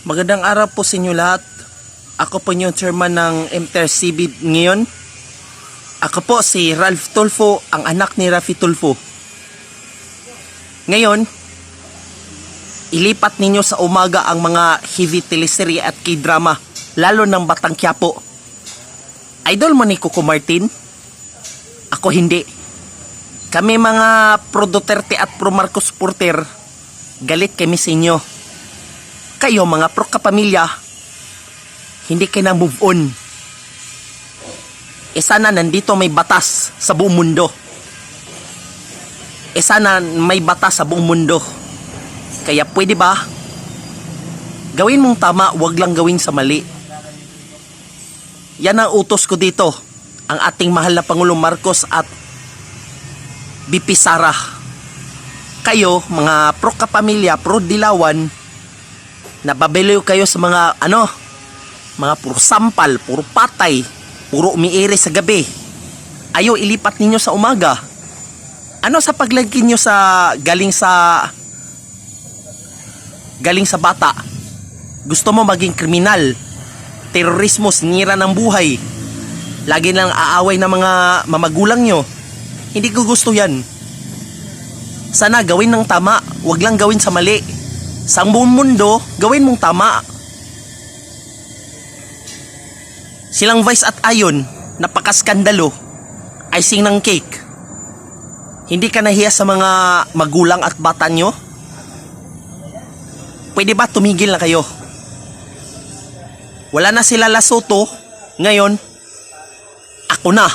Magandang araw po sa inyo lahat. Ako po yung chairman ng MTRCB ngayon. Ako po si Ralph Tulfo, ang anak ni Rafi Tulfo. Ngayon, ilipat ninyo sa umaga ang mga heavy teleserye at k-drama, lalo ng Batang Quiapo. Idol mo ni Coco Martin? Ako hindi. Kami mga pro Duterte at pro Marcos supporter, galit kami sa inyo. Kayo mga pro kapamilya, hindi kayo na move on. Sana nandito may batas sa buong mundo. Sana may batas sa buong mundo. Kaya pwede ba? Gawin mong tama, wag lang gawin sa mali. Yan ang utos ko dito. Ang ating mahal na Pangulong Marcos at BP Sara. Kayo, mga pro kapamilya, pro Dilawan, nababaliw kayo sa mga mga puro sampal, puro patay, puro umiire sa gabi. Ayaw ilipat ninyo sa umaga. Ano sa paglagay nyo sa galing sa bata? Gusto mo maging kriminal, terorismo, sinira ng buhay, lagi lang aaway ng mga mamagulang nyo. Hindi ko gusto yan. Sana gawin ng tama, wag lang gawin sa mali. Sa buong mundo, gawin mong tama. Silang Vice at Ayon, napakaskandalo, icing ng cake. Hindi ka nahiya sa mga magulang at bata nyo? Pwede ba tumigil na kayo? Wala na sila Lasoto, ngayon, ako na,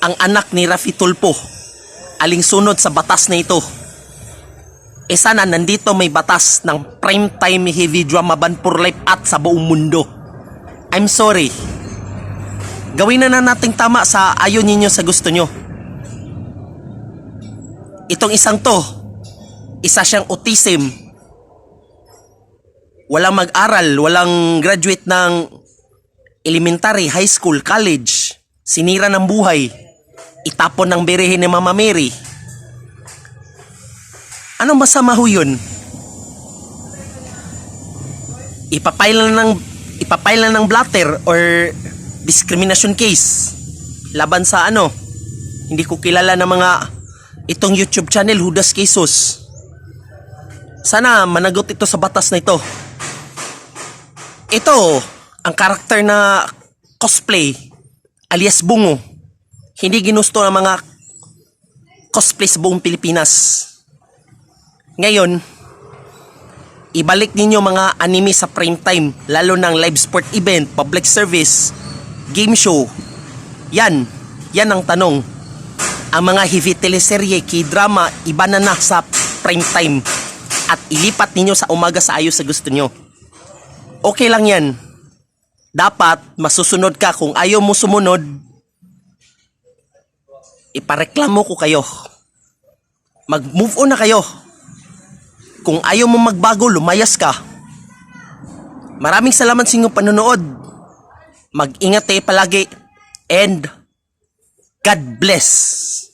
ang anak ni Rafi Tulfo, alinsunod sa batas na ito. Sana nandito may batas ng primetime heavy drama ban for life at sa buong mundo. I'm sorry. Gawin na nating tama sa ayon ninyo sa gusto nyo. Itong isang to, isa siyang autism. Walang mag-aral, walang graduate ng elementary, high school, college. Sinira ng buhay. Itapon ng berihin ni Mama Mary. Anong masama ho yun? Ipapail na ng blatter or discrimination case laban sa hindi ko kilala na mga itong YouTube channel, Judas Jesus. Sana managot ito sa batas na ito. Ito ang karakter na cosplay alias bungo. Hindi ginusto ng mga cosplay sa buong Pilipinas. Ngayon, ibalik ninyo mga anime sa prime time, lalo ng live sport event, public service, game show. Yan ang tanong. Ang mga heavy teleserye, k-drama, iba na sa prime time. At ilipat ninyo sa umaga sa ayos sa gusto nyo. Okay lang yan. Dapat masusunod ka. Kung ayaw mo sumunod, ipareklamo ko kayo. Mag-move on na kayo. Kung ayaw mo magbago, lumayas ka. Maraming salamat sa inyong panonood. Mag-ingat palagi. And God bless.